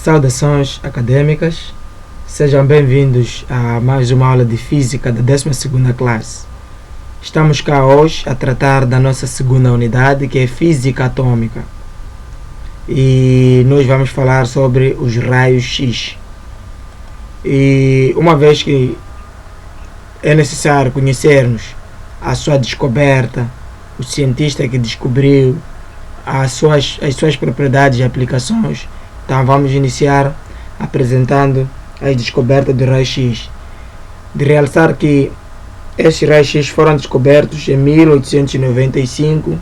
Saudações acadêmicas, sejam bem-vindos a mais uma aula de Física da 12ª classe. Estamos cá hoje a tratar da nossa segunda unidade, que é Física Atômica. E nós vamos falar sobre os raios X. E uma vez que é necessário conhecermos a sua descoberta, o cientista que descobriu as suas propriedades e aplicações, então vamos iniciar apresentando a descoberta do raio-x. De realçar que estes raios-x foram descobertos em 1895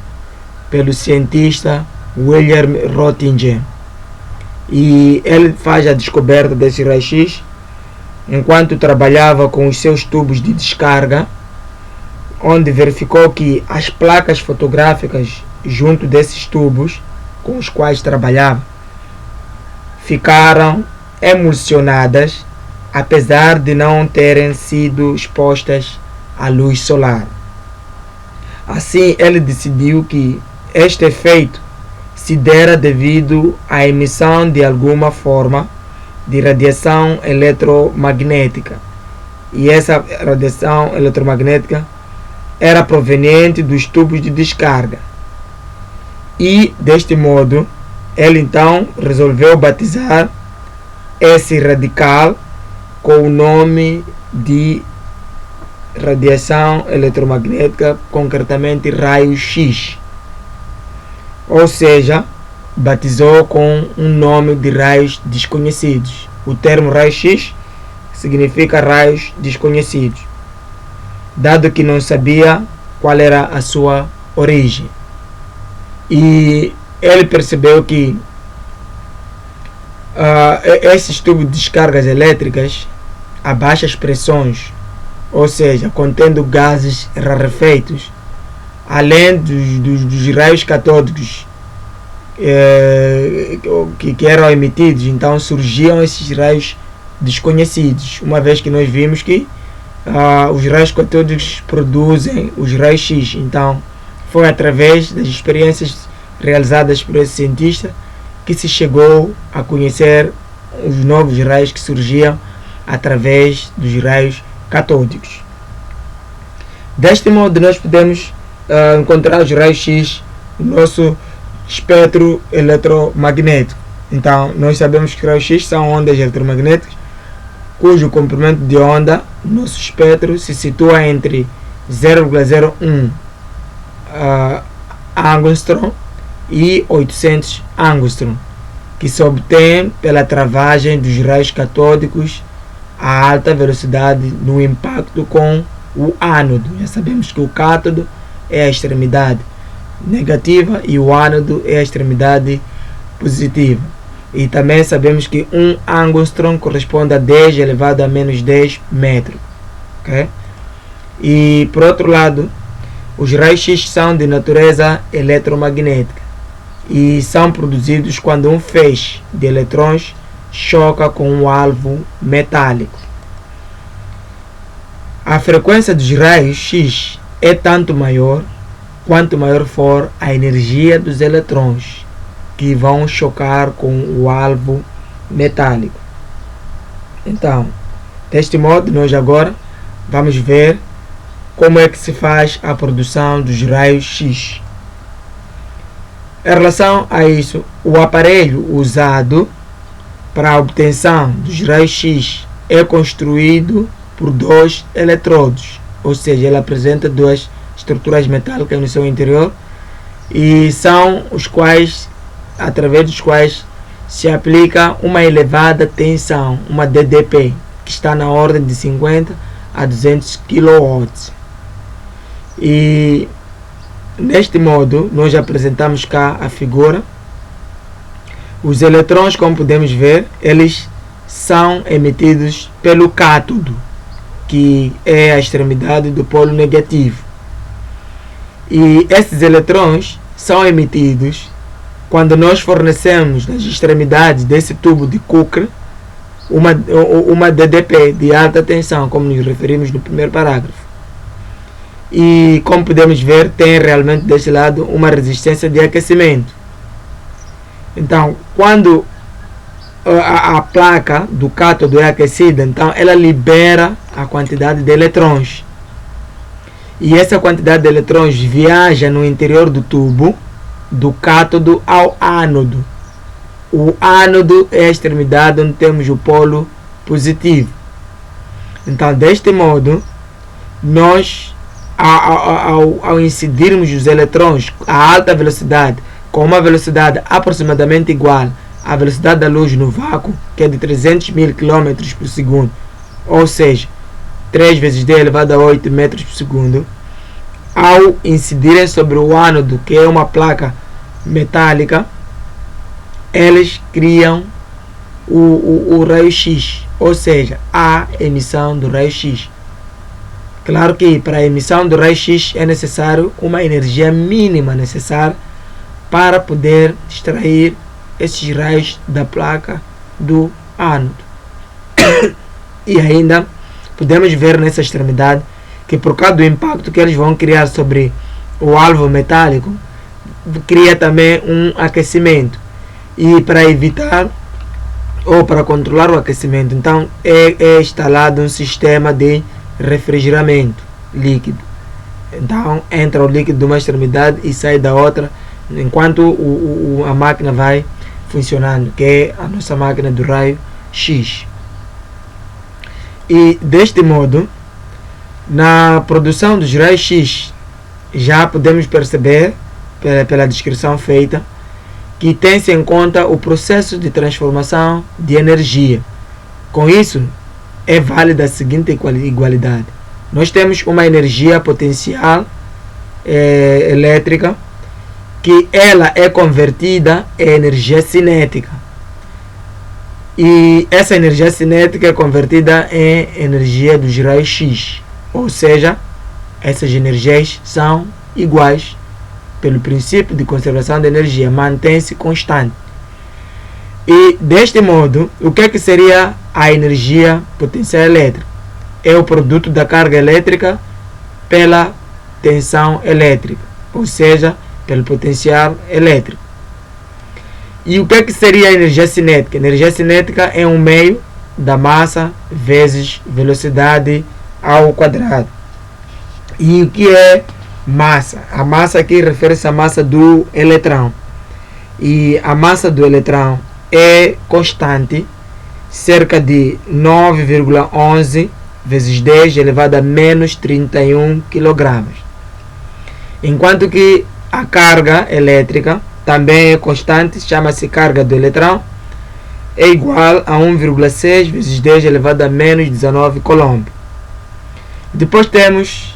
pelo cientista William Röntgen. E ele faz a descoberta desse raio-x enquanto trabalhava com os seus tubos de descarga, onde verificou que as placas fotográficas junto desses tubos com os quais trabalhava ficaram emulsionadas, apesar de não terem sido expostas à luz solar. Assim, ele decidiu que este efeito se dera devido à emissão de alguma forma de radiação eletromagnética, e essa radiação eletromagnética era proveniente dos tubos de descarga. E deste modo ele então resolveu batizar esse radical com o nome de radiação eletromagnética, concretamente raio-x. Ou seja, batizou com um nome de raios desconhecidos. O termo raio-x significa raios desconhecidos, dado que não sabia qual era a sua origem. E ele percebeu que esses tubos de descargas elétricas a baixas pressões, ou seja, contendo gases rarefeitos, além dos raios catódicos que eram emitidos, então surgiam esses raios desconhecidos, uma vez que nós vimos que os raios catódicos produzem os raios X. Então foi através das experiências realizadas por esse cientista que se chegou a conhecer os novos raios que surgiam através dos raios catódicos. Deste modo, nós podemos encontrar os raios X no nosso espectro eletromagnético. Então, nós sabemos que os raios X são ondas eletromagnéticas cujo comprimento de onda no nosso espectro se situa entre 0,01 angstrom e 800 angstrom, que se obtém pela travagem dos raios catódicos a alta velocidade no impacto com o ánodo. Já sabemos que o cátodo é a extremidade negativa e o ánodo é a extremidade positiva. E também sabemos que 1 angstrom corresponde a 10 elevado a menos 10 metros. Okay? E por outro lado, os raios X são de natureza eletromagnética e são produzidos quando um feixe de eletrões choca com um alvo metálico. A frequência dos raios X é tanto maior quanto maior for a energia dos eletrões que vão chocar com o alvo metálico. Então, deste modo, nós agora vamos ver como é que se faz a produção dos raios X. Em relação a isso, o aparelho usado para a obtenção dos raios X é construído por dois eletrodos, ou seja, ele apresenta duas estruturas metálicas no seu interior, e são os quais, através dos quais se aplica uma elevada tensão, uma DDP, que está na ordem de 50 a 200 kW. E neste modo nós apresentamos cá a figura. Os eletrões, como podemos ver, eles são emitidos pelo cátodo, que é a extremidade do polo negativo. E esses eletrões são emitidos quando nós fornecemos nas extremidades desse tubo de Cook uma DDP de alta tensão, como nos referimos no primeiro parágrafo. E como podemos ver, tem realmente deste lado uma resistência de aquecimento. Então, quando a placa do cátodo é aquecida, então ela libera a quantidade de eletrões. E essa quantidade de eletrões viaja no interior do tubo, do cátodo ao ánodo. O ánodo é a extremidade onde temos o polo positivo. Então, deste modo, nós, ao incidirmos os eletrões a alta velocidade, com uma velocidade aproximadamente igual à velocidade da luz no vácuo, que é de 300 mil km por segundo, ou seja, 3 vezes 10 elevado a 8 metros por segundo, ao incidirem sobre o ánodo, que é uma placa metálica, eles criam o raio-x, ou seja, a emissão do raio-x. Claro que para a emissão do raio-x é necessário uma energia mínima necessária para poder extrair esses raios da placa do ánodo. E ainda podemos ver nessa extremidade que, por causa do impacto que eles vão criar sobre o alvo metálico, cria também um aquecimento. E para evitar ou para controlar o aquecimento, então é instalado um sistema de refrigeramento líquido. Então entra o líquido de uma extremidade e sai da outra, enquanto a máquina vai funcionando, que é a nossa máquina do raio-x. E deste modo, na produção dos raios-x, já podemos perceber, pela descrição feita, que tem-se em conta o processo de transformação de energia. Com isso, é válida a seguinte igualdade. Nós temos uma energia potencial elétrica, que ela é convertida em energia cinética. E essa energia cinética é convertida em energia dos raios-x. Ou seja, essas energias são iguais pelo princípio de conservação de energia, mantém-se constante. E deste modo, o que seria a energia potencial elétrica? É o produto da carga elétrica pela tensão elétrica, ou seja, pelo potencial elétrico. E o que seria a energia cinética? A energia cinética é um meio da massa vezes velocidade ao quadrado. E o que é massa? A massa aqui refere-se à massa do eletrão. E a massa do eletrão é constante, cerca de 9,11 vezes 10 elevado a menos 31 kg. Enquanto que a carga elétrica também é constante, chama-se carga do eletrão, é igual a 1,6 vezes 10 elevado a menos 19 coulomb. Depois temos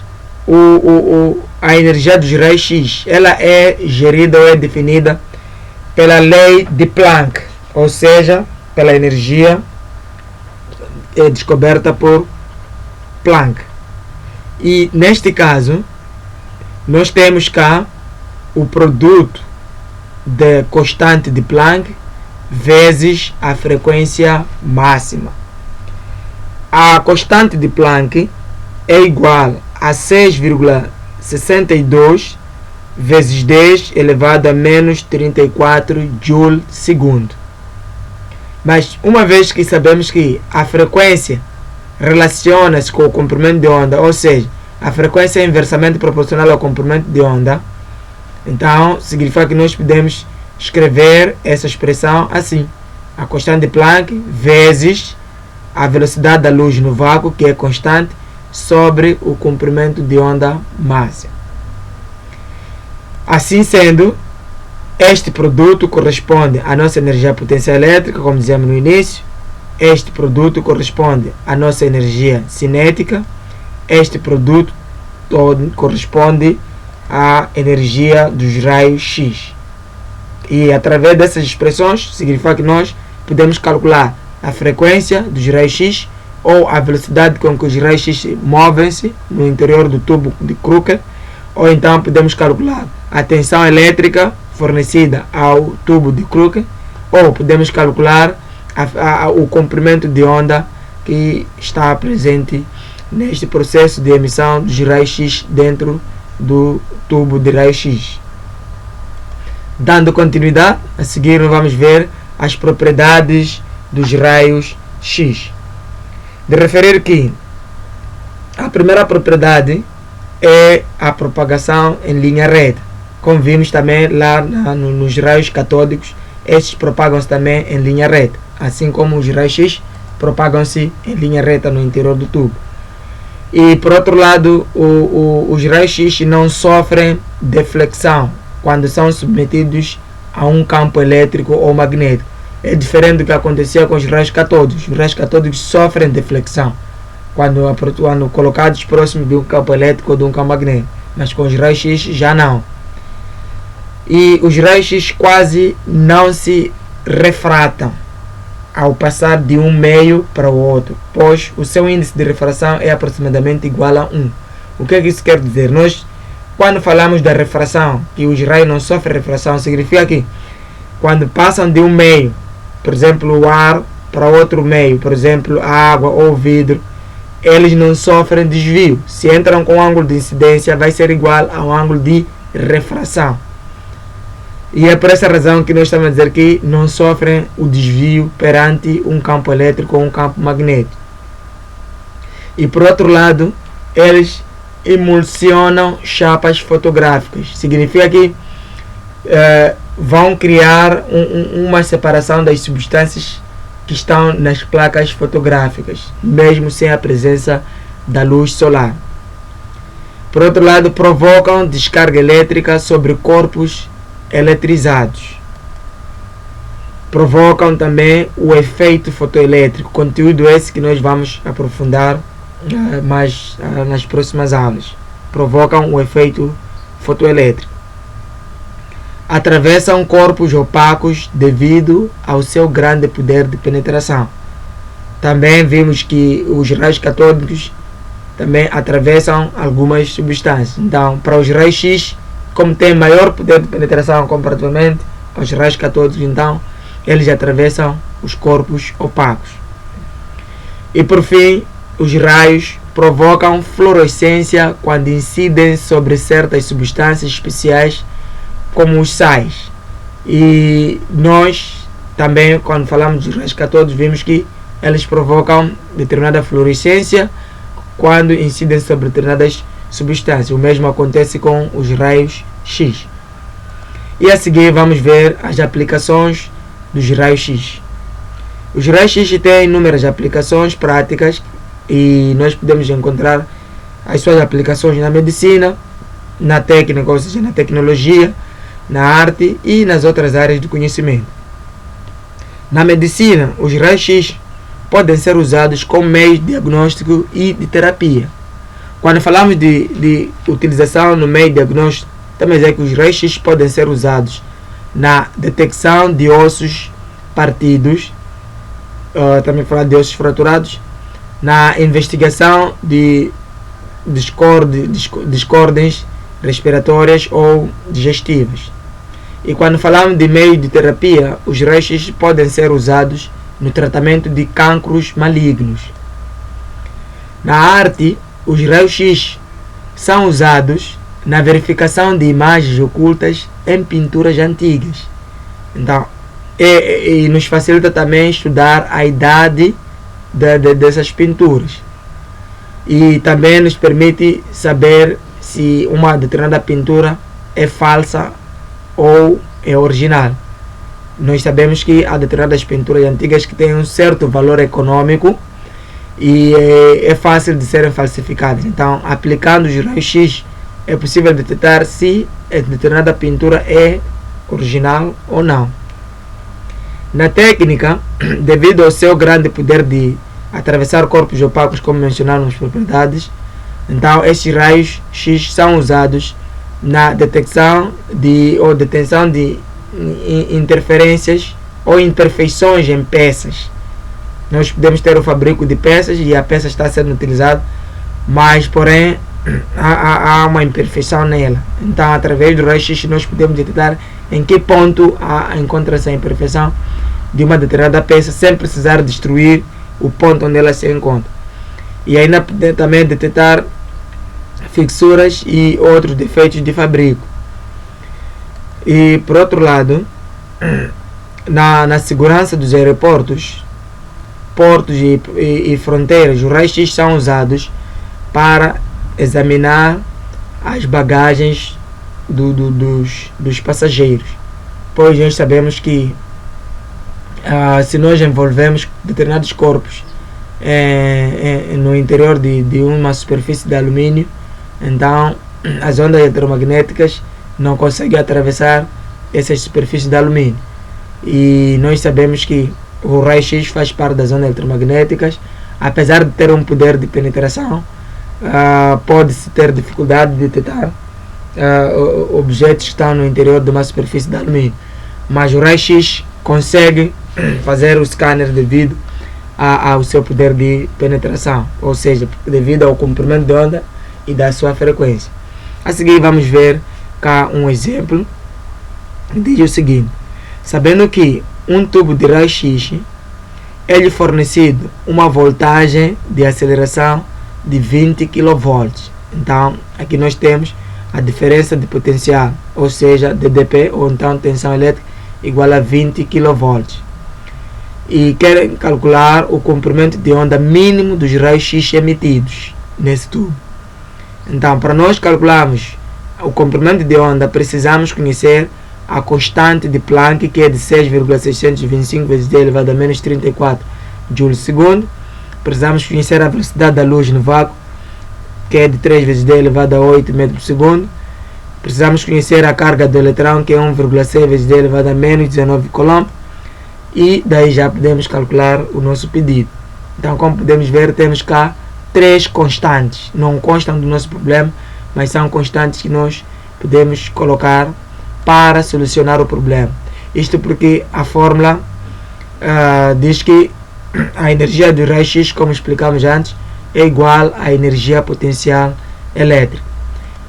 a energia dos raios-x. Ela é gerida ou é definida pela lei de Planck, ou seja, pela energia descoberta por Planck. E neste caso, nós temos cá o produto da constante de Planck vezes a frequência máxima. A constante de Planck é igual a 6,62 vezes 10 elevado a menos 34 Joule segundo. Mas uma vez que sabemos que a frequência relaciona-se com o comprimento de onda, ou seja, a frequência é inversamente proporcional ao comprimento de onda, então significa que nós podemos escrever essa expressão assim: a constante de Planck vezes a velocidade da luz no vácuo, que é constante, sobre o comprimento de onda máximo. Assim sendo, este produto corresponde à nossa energia potencial elétrica, como dizemos no início. Este produto corresponde à nossa energia cinética. Este produto corresponde à energia dos raios-x. E através dessas expressões, significa que nós podemos calcular a frequência dos raios-x ou a velocidade com que os raios-x movem-se no interior do tubo de Crooker, ou então podemos calcular a tensão elétrica fornecida ao tubo de Crooker, ou podemos calcular o comprimento de onda que está presente neste processo de emissão dos raios-x dentro do tubo de raio-x. Dando continuidade, a seguir vamos ver as propriedades dos raios X. De referir que a primeira propriedade é a propagação em linha reta. Como vimos também lá nos raios catódicos, estes propagam-se também em linha reta, assim como os raios X propagam-se em linha reta no interior do tubo. E por outro lado, os raios X não sofrem deflexão quando são submetidos a um campo elétrico ou magnético. É diferente do que acontecia com os raios catódicos. Os raios catódicos sofrem deflexão quando colocados próximo de um campo elétrico ou de um campo magnético, mas com os raios X já não. E os raios X quase não se refratam ao passar de um meio para o outro, pois o seu índice de refração é aproximadamente igual a 1. O que é que isso quer dizer? Nós, quando falamos da refração, que os raios não sofrem refração, significa que quando passam de um meio, por exemplo, o ar, para outro meio, por exemplo, a água ou o vidro, eles não sofrem desvio. Se entram com um ângulo de incidência, vai ser igual ao ângulo de refração. E é por essa razão que nós estamos a dizer que não sofrem o desvio perante um campo elétrico ou um campo magnético. E por outro lado, eles emulsionam chapas fotográficas. Significa que vão criar uma separação das substâncias que estão nas placas fotográficas, mesmo sem a presença da luz solar. Por outro lado, provocam descarga elétrica sobre corpos eletrizados. Provocam também o efeito fotoelétrico, conteúdo esse que nós vamos aprofundar mais nas próximas aulas. Provocam o efeito fotoelétrico. Atravessam corpos opacos devido ao seu grande poder de penetração. Também vimos que os raios catódicos também atravessam algumas substâncias. Então, para os raios X, como tem maior poder de penetração comparativamente aos raios catódicos, então eles atravessam os corpos opacos. E por fim, os raios provocam fluorescência quando incidem sobre certas substâncias especiais, como os sais. E nós também, quando falamos de raios catódicos, vimos que eles provocam determinada fluorescência quando incidem sobre determinadas substâncias. O mesmo acontece com os raios X. E a seguir vamos ver as aplicações dos raios X. Os raios X têm inúmeras aplicações práticas e nós podemos encontrar as suas aplicações na medicina, na técnica, ou seja, na tecnologia, na arte e nas outras áreas do conhecimento. Na medicina, os raios X podem ser usados como meio de diagnóstico e de terapia. Quando falamos de utilização no meio diagnóstico, também é que os raios X podem ser usados na detecção de ossos partidos, também falar de ossos fraturados, na investigação de discordâncias respiratórias ou digestivas. E quando falamos de meio de terapia, os raios X podem ser usados no tratamento de cancros malignos. Na arte, os raios X são usados na verificação de imagens ocultas em pinturas antigas. Então, e nos facilita também estudar a idade dessas pinturas. E também nos permite saber se uma determinada pintura é falsa ou é original. Nós sabemos que há determinadas pinturas antigas que têm um certo valor econômico e é fácil de serem falsificadas. Então, aplicando os raios X, é possível detectar se a determinada pintura é original ou não. Na técnica, devido ao seu grande poder de atravessar corpos opacos, como mencionamos as propriedades, então estes raios X são usados na detecção ou detenção de interferências ou imperfeições em peças. Nós podemos ter o fabrico de peças e a peça está sendo utilizada, mas porém há uma imperfeição nela. Então, através do raio X, nós podemos detectar em que ponto encontra-se a imperfeição de uma determinada peça sem precisar destruir o ponto onde ela se encontra. E ainda podemos também detectar fixuras e outros defeitos de fabrico. E por outro lado, na segurança dos aeroportos, portos e fronteiras, os raios-x são usados para examinar as bagagens dos passageiros, pois nós sabemos que se nós envolvemos determinados corpos no interior de uma superfície de alumínio, então as ondas eletromagnéticas não conseguem atravessar essas superfícies de alumínio, e nós sabemos que o raio-x faz parte das ondas eletromagnéticas. Apesar de ter um poder de penetração, pode-se ter dificuldade de detectar objetos que estão no interior de uma superfície de alumínio, mas o raio-x consegue fazer o scanner devido ao seu poder de penetração, ou seja, devido ao comprimento de onda e da sua frequência. A seguir vamos ver cá um exemplo. Diz o seguinte: sabendo que um tubo de raio-x é lhe fornecido uma voltagem de aceleração de 20 kV. Então, aqui nós temos a diferença de potencial, ou seja, DDP, ou então tensão elétrica, igual a 20 kV. E querem calcular o comprimento de onda mínimo dos raios-x emitidos nesse tubo. Então, para nós calcularmos o comprimento de onda, precisamos conhecer a constante de Planck, que é de 6,625 vezes 10 elevado a menos 34 Joule/segundo. Precisamos conhecer a velocidade da luz no vácuo, que é de 3 vezes 10 elevado a 8 metros por segundo. Precisamos conhecer a carga do eletrão, que é 1,6 vezes 10 elevado a menos 19 coulomb. E daí já podemos calcular o nosso pedido. Então, como podemos ver, temos cá 3 constantes. Não constam do nosso problema, mas são constantes que nós podemos colocar para solucionar o problema. Isto porque a fórmula diz que a energia do raio-x, como explicamos antes, é igual à energia potencial elétrica.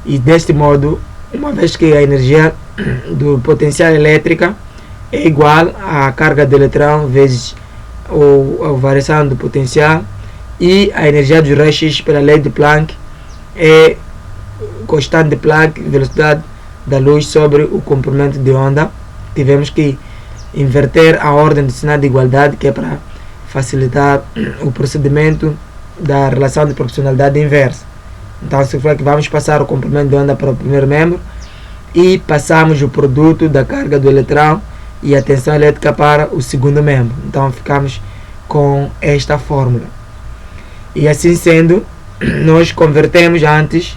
E deste modo, uma vez que a energia do potencial elétrica é igual à carga do eletrão vezes a variação do potencial, e a energia do raio-x pela lei de Planck é constante de Planck, velocidade da luz sobre o comprimento de onda. Tivemos que inverter a ordem do sinal de igualdade, que é para facilitar o procedimento da relação de proporcionalidade inversa. Então, significa que vamos passar o comprimento de onda para o primeiro membro e passamos o produto da carga do eletrão e a tensão elétrica para o segundo membro. Então, ficamos com esta fórmula. E assim sendo, nós convertemos antes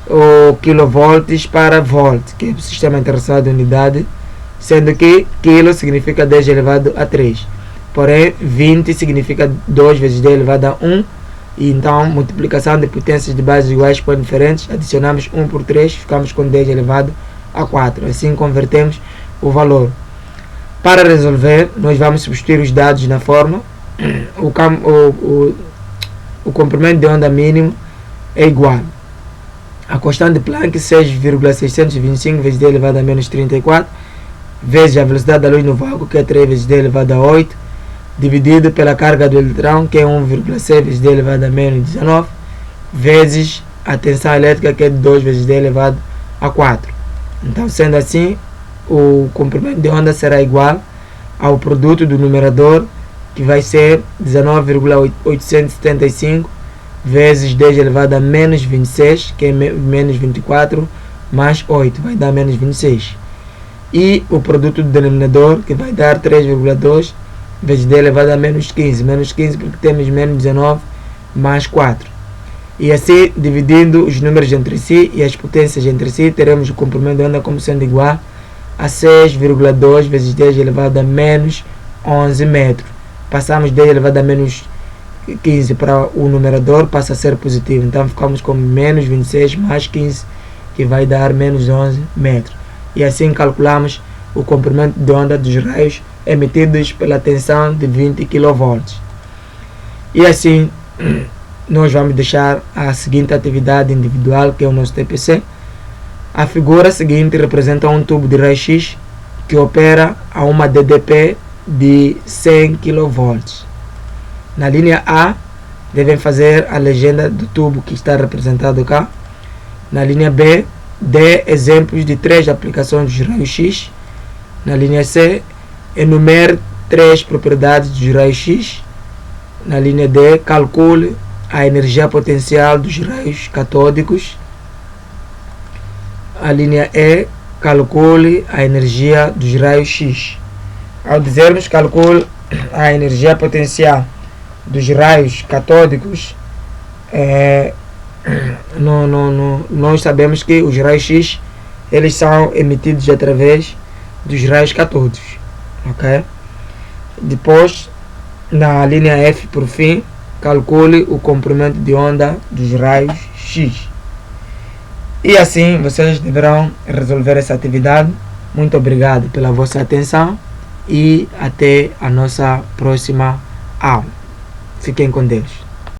o kilovolts para volt, que é o sistema internacional de unidade, sendo que quilo significa 10 elevado a 3. Porém, 20 significa 2 vezes 10 elevado a 1. E então, multiplicação de potências de bases iguais por diferentes, adicionamos 1 por 3, ficamos com 10 elevado a 4. Assim convertemos o valor. Para resolver, nós vamos substituir os dados na fórmula. O comprimento de onda mínimo é igual a constante de Planck, 6,625 vezes 10 elevado a menos 34, vezes a velocidade da luz no vácuo, que é 3 vezes 10 elevado a 8, dividido pela carga do eletrão, que é 1,6 vezes 10 elevado a menos 19, vezes a tensão elétrica, que é 2 vezes 10 elevado a 4. Então, sendo assim, o comprimento de onda será igual ao produto do numerador, que vai ser 19,875 vezes 10 elevado a menos 26, que é menos 24, mais 8, vai dar menos 26. E o produto do denominador, que vai dar 3,2 vezes 10 elevado a menos 15 porque temos menos 19 mais 4. E assim, dividindo os números entre si e as potências entre si, teremos o comprimento de onda como sendo igual a 6,2 vezes 10 elevado a menos 11 metros. Passamos 10 elevado a menos 15 para o numerador, passa a ser positivo. Então ficamos com menos 26 mais 15, que vai dar menos 11 metros. E assim calculamos o comprimento de onda dos raios emitidos pela tensão de 20 kV. E assim, nós vamos deixar a seguinte atividade individual, que é o nosso TPC. A figura seguinte representa um tubo de raio-x que opera a uma DDP de 100 kV. Na linha A, devem fazer a legenda do tubo que está representado cá. Na linha B, dê exemplos de 3 aplicações dos raios-x. Na linha C, enumere 3 propriedades dos raios-x. Na linha D, calcule a energia potencial dos raios catódicos. A linha E, calcule a energia dos raios X. Ao dizermos calcule a energia potencial dos raios catódicos, nós sabemos que os raios X eles são emitidos através dos raios catódicos, ok? Depois, na linha F, por fim, calcule o comprimento de onda dos raios X. E assim vocês deverão resolver essa atividade. Muito obrigado pela vossa atenção e até a nossa próxima aula. Fiquem com Deus.